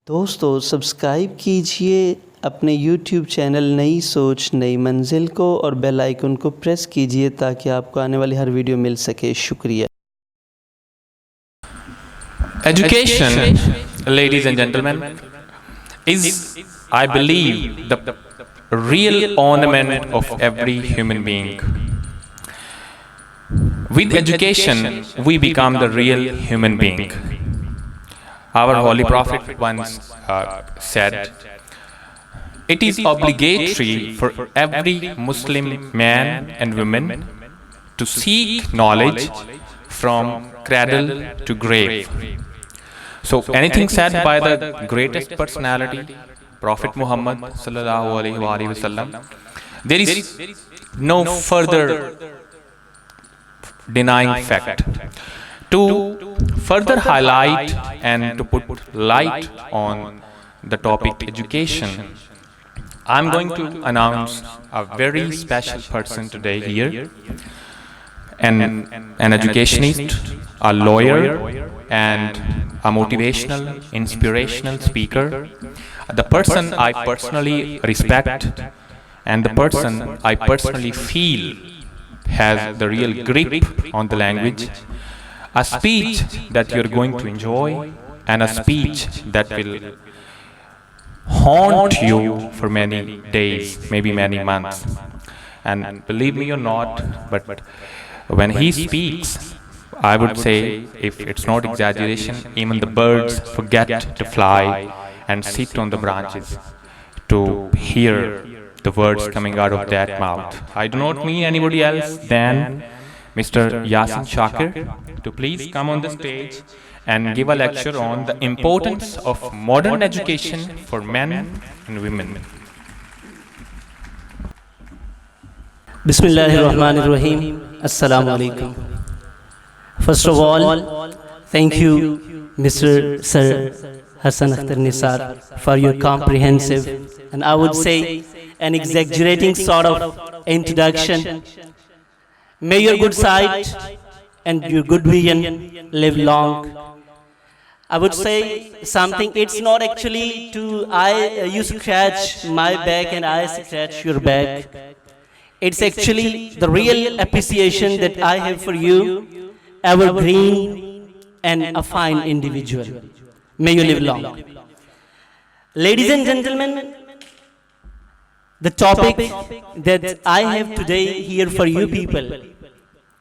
दोस्तों सब्सक्राइब कीजिए अपने YouTube चैनल नई सोच नई मंजिल को और बेल आइकन को प्रेस कीजिए ताकि आपको आने वाली हर वीडियो मिल सके। शुक्रिया। Education, ladies and gentlemen, is, I believe, the real ornament of every human being. With education, we become the real human being. Our Holy Prophet once said, "It is obligatory for every Muslim man and woman to seek knowledge from cradle to grave." So anything said by the greatest personality, Prophet Muhammad sallallahu alaihi wasallam, there is no further denying fact. To further highlight and to put light on the topic education, I'm going to announce a very special person today here, an educationist, a lawyer, and a motivational, inspirational speaker, the person I personally respect and the person I personally feel has the real grip on the language, a speech that you're going to enjoy and a speech that will haunt you for many days, maybe many months. And believe me or not, but when he speaks, I would say, if it's not exaggeration, even the birds forget to fly and sit on the branches to hear the words coming out of that mouth. I do not mean anybody else than Mr. Yasin Shakir to please come on the stage and give a lecture on the importance of modern education for men and women. Bismillahirrahmanirrahim. Assalamu alaikum. First of all, thank you, Mr. Sir Hassan Akhtar Nisar, for your comprehensive and I would say an exaggerating sort of introduction. May your good sight and your good vision live long. I would say something, it's not actually you scratch my back and I scratch your back. It's actually the real appreciation that I have for you, evergreen and a fine individual. May you live long. Ladies and gentlemen, the topic that I have today here for you people,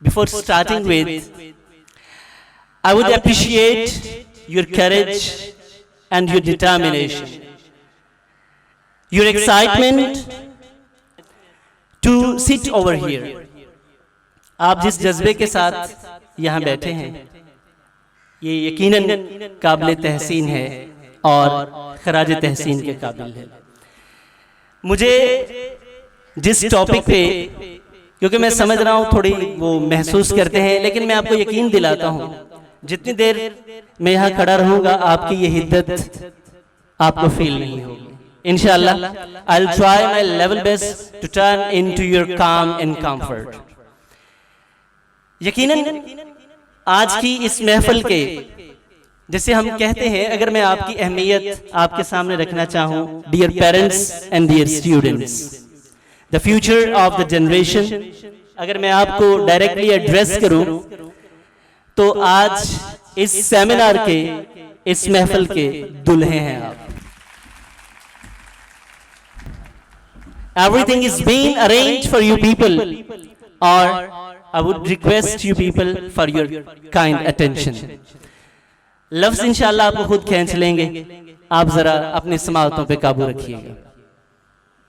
before starting with, I would appreciate your courage and your determination, your excitement to sit over here. आप जिस जज्बे के साथ यहाँ बैठे हैं, ये यकीनन काबिल तहसीन है और खराज तहसीन के काबिल है। मुझे जिस टॉपिक पे, क्योंकि मैं समझ रहा हूँ थोड़ी वो महसूस करते हैं, लेकिन मैं आपको यकीन दिलाता हूँ जितनी देर मैं यहाँ खड़ा रहूँगा आपकी ये हिद्दत आपको फील नहीं होगी। इंशाअल्लाह I'll try my level best to turn into your calm and comfort. यकीनन आज की इस महफिल के, जैसे हम कहते हैं, अगर मैं आपकी अहमियत आपके सामने रखना चाहूँ, dear parents and dear students, the future of the generation, अगर मैं आपको डायरेक्टली एड्रेस करूँ तो आज इस सेमिनार के, इस महफिल के दुल्हे हैं आप। Everything is being arranged for you people, or I would request you people for your kind attention. लफ्ज़ इंशाअल्लाह आपको खुद खींच लेंगे, आप जरा अपनी समाअतों पे काबू रखिएगा।